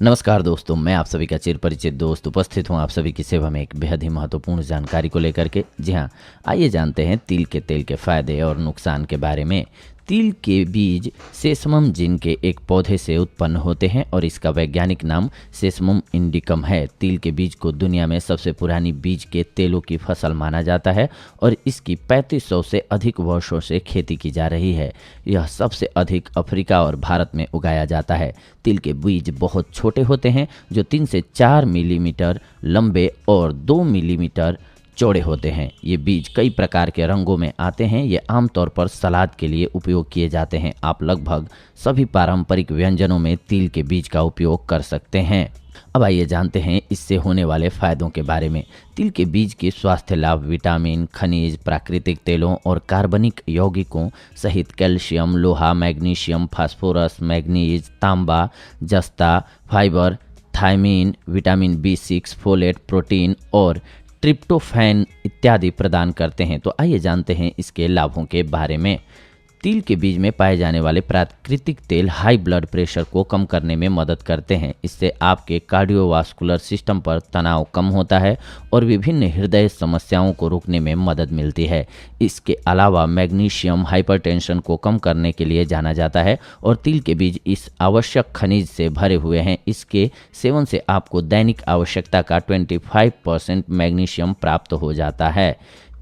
नमस्कार दोस्तों, मैं आप सभी का चिर परिचित दोस्त उपस्थित हूं आप सभी की सेवा में एक बेहद ही महत्वपूर्ण जानकारी को लेकर के। जी हां, आइए जानते हैं तिल के तेल के फायदे और नुकसान के बारे में। तिल के बीज सेसमम जिन के एक पौधे से उत्पन्न होते हैं और इसका वैज्ञानिक नाम सेसमम इंडिकम है। तिल के बीज को दुनिया में सबसे पुरानी बीज के तेलों की फसल माना जाता है और इसकी 3500 से अधिक वर्षों से खेती की जा रही है। यह सबसे अधिक अफ्रीका और भारत में उगाया जाता है। तिल के बीज बहुत छोटे होते हैं, जो 3 से 4 मिलीमीटर लंबे और 2 मिलीमीटर चौड़े होते हैं। ये बीज कई प्रकार के रंगों में आते हैं। ये आमतौर पर सलाद के लिए उपयोग किए जाते हैं। आप लगभग सभी पारंपरिक व्यंजनों में तिल के बीज का उपयोग कर सकते हैं। अब आइए जानते हैं इससे होने वाले फायदों के बारे में। तिल के बीज के स्वास्थ्य लाभ विटामिन, खनिज, प्राकृतिक तेलों और कार्बनिक यौगिकों सहित कैल्शियम, लोहा, मैग्नीशियम, फास्फोरस, मैग्नीज, तांबा, जस्ता, fibre, thiamine, vitamin B6, folate, protein और ट्रिप्टोफैन इत्यादि प्रदान करते हैं। तो आइए जानते हैं इसके लाभों के बारे में। तिल के बीज में पाए जाने वाले प्राकृतिक तेल हाई ब्लड प्रेशर को कम करने में मदद करते हैं। इससे आपके कार्डियोवास्कुलर सिस्टम पर तनाव कम होता है और विभिन्न हृदय समस्याओं को रोकने में मदद मिलती है। इसके अलावा मैग्नीशियम हाइपरटेंशन को कम करने के लिए जाना जाता है और तिल के बीज इस आवश्यक खनिज से भरे हुए हैं। इसके सेवन से आपको दैनिक आवश्यकता का 25% मैग्नीशियम प्राप्त हो जाता है।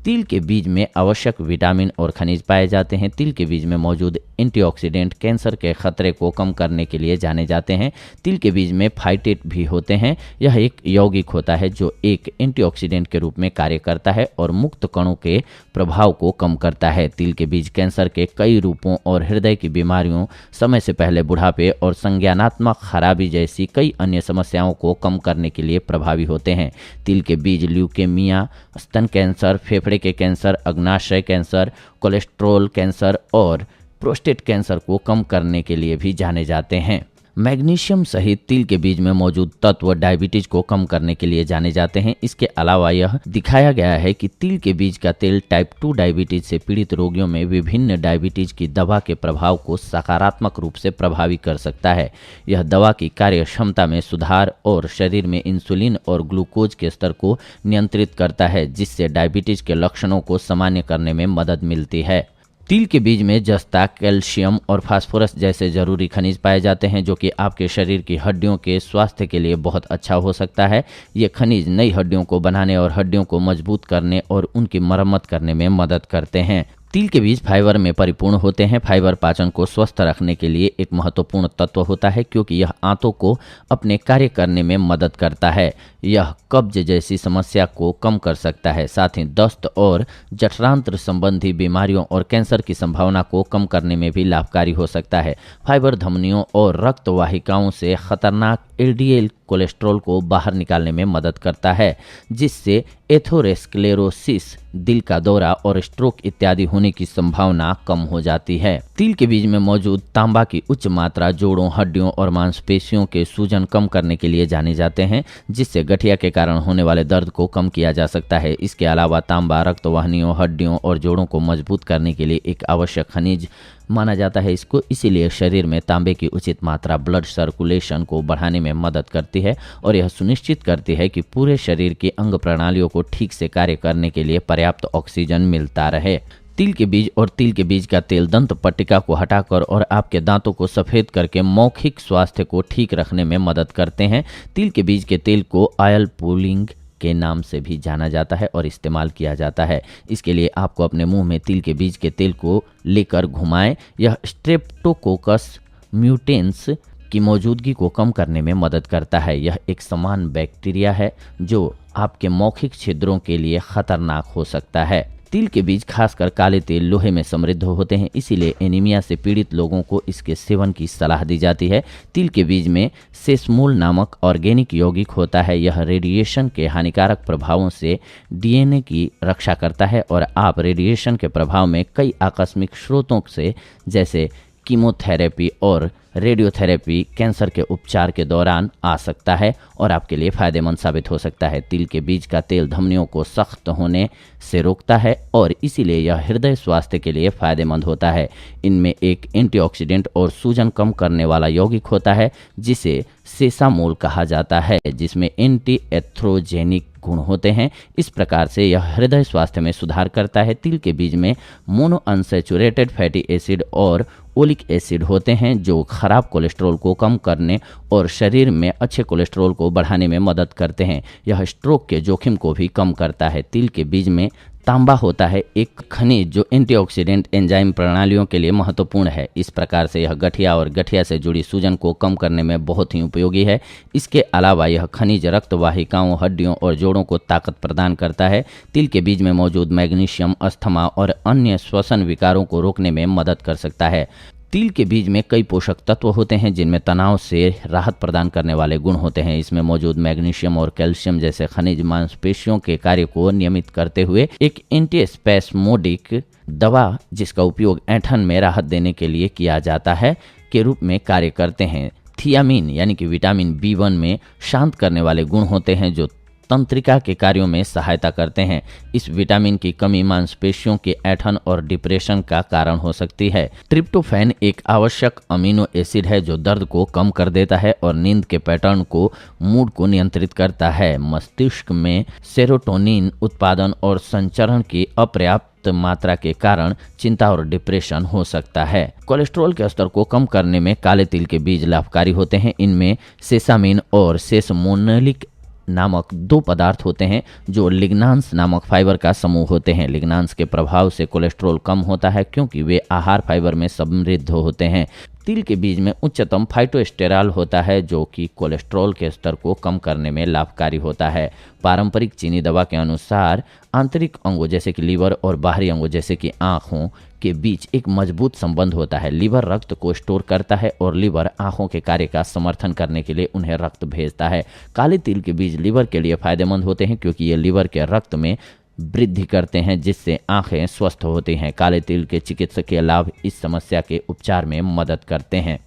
तिल के बीज में आवश्यक विटामिन और खनिज पाए जाते हैं। तिल के बीज में मौजूद एंटीऑक्सीडेंट कैंसर के खतरे को कम करने के लिए जाने जाते हैं। तिल के बीज में फाइटेट भी होते हैं। यह एक यौगिक होता है जो एक एंटीऑक्सीडेंट के रूप में कार्य करता है और मुक्त कणों के प्रभाव को कम करता है। तिल के बीज कैंसर के कई रूपों और हृदय की बीमारियों, समय से पहले बुढ़ापे और संज्ञानात्मक खराबी जैसी कई अन्य समस्याओं को कम करने के लिए प्रभावी होते हैं। तिल के बीज ल्यूकेमिया, स्तन कैंसर, फेफड़े के कैंसर, अग्नाशय कैंसर, कोलेस्ट्रॉल कैंसर और प्रोस्टेट कैंसर को कम करने के लिए भी जाने जाते हैं। मैग्नीशियम सहित तिल के बीज में मौजूद तत्व डायबिटीज को कम करने के लिए जाने जाते हैं। इसके अलावा यह दिखाया गया है कि तिल के बीज का तेल टाइप 2 डायबिटीज से पीड़ित रोगियों में विभिन्न डायबिटीज की दवा के प्रभाव को सकारात्मक रूप से प्रभावी कर सकता है। यह दवा की कार्य क्षमता में सुधार और शरीर में इंसुलिन और ग्लूकोज के स्तर को नियंत्रित करता है, जिससे डायबिटीज के लक्षणों को सामान्य करने में मदद मिलती है। तिल के बीज में जस्ता, कैल्शियम और फास्फोरस जैसे जरूरी खनिज पाए जाते हैं, जो कि आपके शरीर की हड्डियों के स्वास्थ्य के लिए बहुत अच्छा हो सकता है। ये खनिज नई हड्डियों को बनाने और हड्डियों को मजबूत करने और उनकी मरम्मत करने में मदद करते हैं। तिल के बीज फाइबर में परिपूर्ण होते हैं। फाइबर पाचन को स्वस्थ रखने के लिए एक महत्वपूर्ण तत्व होता है, क्योंकि यह आंतों को अपने कार्य करने में मदद करता है। यह कब्ज जैसी समस्या को कम कर सकता है, साथ ही दस्त और जठरांत्र संबंधी बीमारियों और कैंसर की संभावना को कम करने में भी लाभकारी हो सकता है। फाइबर धमनियों और रक्त वाहिकाओं से खतरनाक LDL कोलेस्ट्रॉल को बाहर निकालने में मदद करता है, जिससे एथेरोस्क्लेरोसिस, दिल का दौरा और स्ट्रोक इत्यादि होने की संभावना कम हो जाती है। तिल के बीज में मौजूद तांबा की उच्च मात्रा जोड़ों, हड्डियों और मांसपेशियों के सूजन कम करने के लिए जाने जाते हैं, जिससे गठिया के कारण होने वाले दर्द को कम किया जा सकता है। इसके अलावा तांबा रक्तवाहिनियों, हड्डियों और जोड़ों को मजबूत करने के लिए एक आवश्यक खनिज माना जाता है। इसको इसीलिए शरीर में तांबे की उचित मात्रा ब्लड सर्कुलेशन को बढ़ाने में मदद करती है और यह सुनिश्चित करती है कि पूरे शरीर की अंग प्रणालियों को ठीक से कार्य करने के लिए पर्याप्त ऑक्सीजन मिलता रहे। तिल के बीज और तिल के बीज का तेल दंत पट्टिका को हटाकर और आपके दांतों को सफ़ेद करके मौखिक स्वास्थ्य को ठीक रखने में मदद करते हैं। तिल के बीज के तेल को ऑयल पुलिंग के नाम से भी जाना जाता है और इस्तेमाल किया जाता है। इसके लिए आपको अपने मुंह में तिल के बीज के तेल को लेकर घुमाएं। यह स्ट्रेप्टोकोकस म्यूटेंस की मौजूदगी को कम करने में मदद करता है। यह एक समान बैक्टीरिया है जो आपके मौखिक छिद्रों के लिए खतरनाक हो सकता है। तिल के बीज खासकर काले तेल लोहे में समृद्ध होते हैं, इसीलिए एनीमिया से पीड़ित लोगों को इसके सेवन की सलाह दी जाती है। तिल के बीज में सेसमोल नामक ऑर्गेनिक यौगिक होता है। यह रेडिएशन के हानिकारक प्रभावों से DNA की रक्षा करता है और आप रेडिएशन के प्रभाव में कई आकस्मिक स्रोतों से जैसे कीमोथेरेपी और रेडियोथेरेपी कैंसर के उपचार के दौरान आ सकता है और आपके लिए फायदेमंद साबित हो सकता है। तिल के बीज का तेल धमनियों को सख्त होने से रोकता है और इसीलिए यह हृदय स्वास्थ्य के लिए फायदेमंद होता है। इनमें एक एंटीऑक्सीडेंट और सूजन कम करने वाला यौगिक होता है जिसे सेसामोल कहा जाता है, जिसमें एंटी एथ्रोजेनिक गुण होते हैं। इस प्रकार से यह हृदय स्वास्थ्य में सुधार करता है। तिल के बीज में मोनो अनसैचुरेटेड फैटी एसिड और ओलिक एसिड होते हैं जो खराब कोलेस्ट्रॉल को कम करने और शरीर में अच्छे कोलेस्ट्रॉल को बढ़ाने में मदद करते हैं। यह स्ट्रोक के जोखिम को भी कम करता है। तिल के बीज में तांबा होता है, एक खनिज जो एंटीऑक्सीडेंट एंजाइम प्रणालियों के लिए महत्वपूर्ण है। इस प्रकार से यह गठिया और गठिया से जुड़ी सूजन को कम करने में बहुत ही उपयोगी है। इसके अलावा यह खनिज रक्त वाहिकाओं, हड्डियों और जोड़ों को ताकत प्रदान करता है। तिल के बीज में मौजूद मैग्नीशियम अस्थमा और अन्य श्वसन विकारों को रोकने में मदद कर सकता है। तिल के बीज में कई पोषक तत्व होते हैं जिनमें तनाव से राहत प्रदान करने वाले गुण होते हैं। इसमें मौजूद मैग्नीशियम और कैल्शियम जैसे खनिज मांसपेशियों के कार्य को नियमित करते हुए एक एंटीस्पैस्मोडिक दवा जिसका उपयोग ऐंठन में राहत देने के लिए किया जाता है के रूप में कार्य करते हैं। थियामिन यानी कि विटामिन B1 में शांत करने वाले गुण होते हैं जो तंत्रिका के कार्यों में सहायता करते हैं। इस विटामिन की कमी मांसपेशियों के ऐंठन और डिप्रेशन का कारण हो सकती है। ट्रिप्टोफैन एक आवश्यक अमीनो एसिड है जो दर्द को कम कर देता है और नींद के पैटर्न को मूड को नियंत्रित करता है। मस्तिष्क में सेरोटोनिन उत्पादन और संचरण की अपर्याप्त मात्रा के कारण चिंता और डिप्रेशन हो सकता है। कोलेस्ट्रॉल के स्तर को कम करने में काले तिल के बीज लाभकारी होते हैं। इनमें सेसामिन और सेसमोनलिक नामक दो पदार्थ होते हैं जो लिग्नांस नामक फाइबर का समूह होते हैं। लिग्नांस के प्रभाव से कोलेस्ट्रॉल कम होता है क्योंकि वे आहार फाइबर में समृद्ध होते हैं। तिल के बीज में उच्चतम फाइटोस्टेरॉल होता है जो कि कोलेस्ट्रॉल के स्तर को कम करने में लाभकारी होता है। पारंपरिक चीनी दवा के अनुसार आंतरिक अंगों जैसे कि लीवर और बाहरी अंगों जैसे कि आँखों के बीच एक मजबूत संबंध होता है। लीवर रक्त को स्टोर करता है और लीवर आँखों के कार्य का समर्थन करने के लिए उन्हें रक्त भेजता है। काले तिल के बीज लीवर के लिए फायदेमंद होते हैं क्योंकि ये लीवर के रक्त में वृद्धि करते हैं जिससे आंखें स्वस्थ होती हैं। काले तिल के चिकित्सकीय लाभ इस समस्या के उपचार में मदद करते हैं।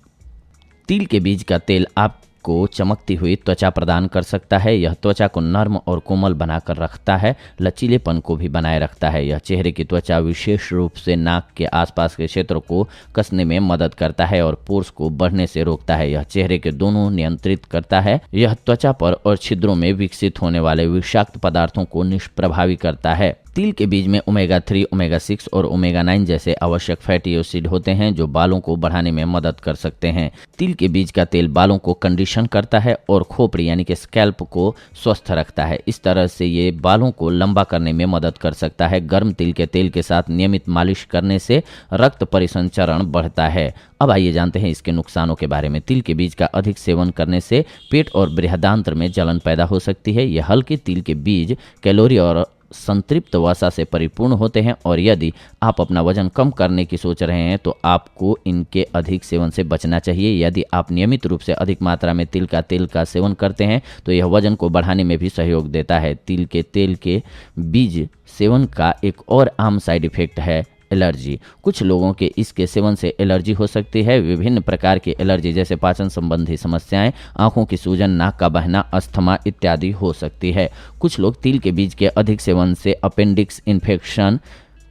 तिल के बीज का तेल आपको चमकती हुई त्वचा प्रदान कर सकता है। यह त्वचा को नर्म और कोमल बनाकर रखता है, लचीलेपन को भी बनाए रखता है। यह चेहरे की त्वचा विशेष रूप से नाक के आसपास के क्षेत्र को कसने में मदद करता है और पोर्स को बढ़ने से रोकता है। यह चेहरे के दोनों नियंत्रित करता है। यह त्वचा पर और छिद्रों में विकसित होने वाले विषाक्त पदार्थों को निष्प्रभावी करता है। तिल के बीज में ओमेगा 3, ओमेगा 6 और ओमेगा 9 जैसे आवश्यक फैटी एसिड होते हैं जो बालों को बढ़ाने में मदद कर सकते हैं। तिल के बीज का तेल बालों को कंडीशन करता है और खोपड़ी यानी कि स्कैल्प को स्वस्थ रखता है। इस तरह से ये बालों को लंबा करने में मदद कर सकता है। गर्म तिल के तेल के साथ नियमित मालिश करने से रक्त परिसंचरण बढ़ता है। अब आइए जानते हैं इसके नुकसानों के बारे में। तिल के बीज का अधिक सेवन करने से पेट और बृहदांत्र में जलन पैदा हो सकती है। यह हल्के तिल के बीज कैलोरी और संतृप्त वसा से परिपूर्ण होते हैं और यदि आप अपना वजन कम करने की सोच रहे हैं तो आपको इनके अधिक सेवन से बचना चाहिए। यदि आप नियमित रूप से अधिक मात्रा में तिल का सेवन करते हैं तो यह वजन को बढ़ाने में भी सहयोग देता है। तिल के तेल के बीज सेवन का एक और आम साइड इफेक्ट है एलर्जी। कुछ लोगों के इसके सेवन से एलर्जी हो सकती है। विभिन्न प्रकार की एलर्जी जैसे पाचन संबंधी समस्याएं, आंखों की सूजन, नाक का बहना, अस्थमा इत्यादि हो सकती है। कुछ लोग तिल के बीज के अधिक सेवन से अपेंडिक्स इन्फेक्शन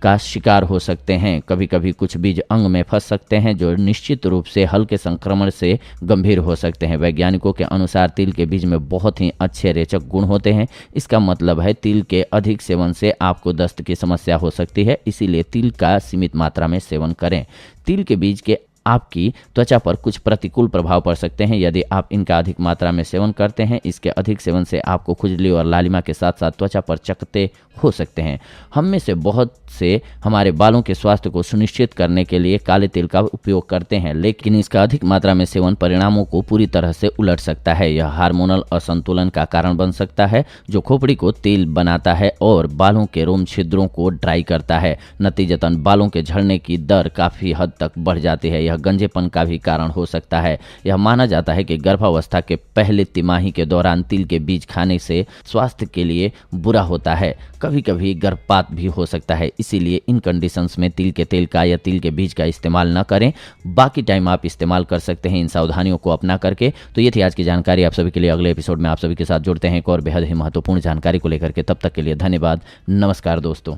का शिकार हो सकते हैं। कभी कभी कुछ बीज अंग में फंस सकते हैं जो निश्चित रूप से हल्के संक्रमण से गंभीर हो सकते हैं। वैज्ञानिकों के अनुसार तिल के बीज में बहुत ही अच्छे रेचक गुण होते हैं। इसका मतलब है तिल के अधिक सेवन से आपको दस्त की समस्या हो सकती है, इसीलिए तिल का सीमित मात्रा में सेवन करें। तिल के बीज के आपकी त्वचा पर कुछ प्रतिकूल प्रभाव पड़ सकते हैं यदि आप इनका अधिक मात्रा में सेवन करते हैं। इसके अधिक सेवन से आपको खुजली और लालिमा के साथ साथ त्वचा पर चकत्ते हो सकते हैं। हम में से बहुत से हमारे बालों के स्वास्थ्य को सुनिश्चित करने के लिए काले तिल का उपयोग करते हैं, लेकिन इसका अधिक मात्रा में सेवन परिणामों को पूरी तरह से उलट सकता है। यह हार्मोनल असंतुलन का कारण बन सकता है जो खोपड़ी को तेल बनाता है और बालों के रोम छिद्रों को ड्राई करता है। नतीजतन बालों के झड़ने की दर काफ़ी हद तक बढ़ जाती है। यह गंजेपन का भी कारण हो सकता है। यह माना जाता है कि गर्भावस्था के पहले तिमाही के दौरान तिल के बीज खाने से स्वास्थ्य के लिए बुरा होता है। कभी कभी गर्भपात भी हो सकता है, इसीलिए इन कंडीशंस में तिल के तेल का या तिल के बीज का इस्तेमाल न करें। बाकी टाइम आप इस्तेमाल कर सकते हैं इन सावधानियों को अपना करके। तो ये थी आज की जानकारी आप सभी के लिए। अगले एपिसोड में आप सभी के साथ जुड़ते हैं एक और बेहद ही महत्वपूर्ण जानकारी को लेकर के। तब तक के लिए धन्यवाद। नमस्कार दोस्तों।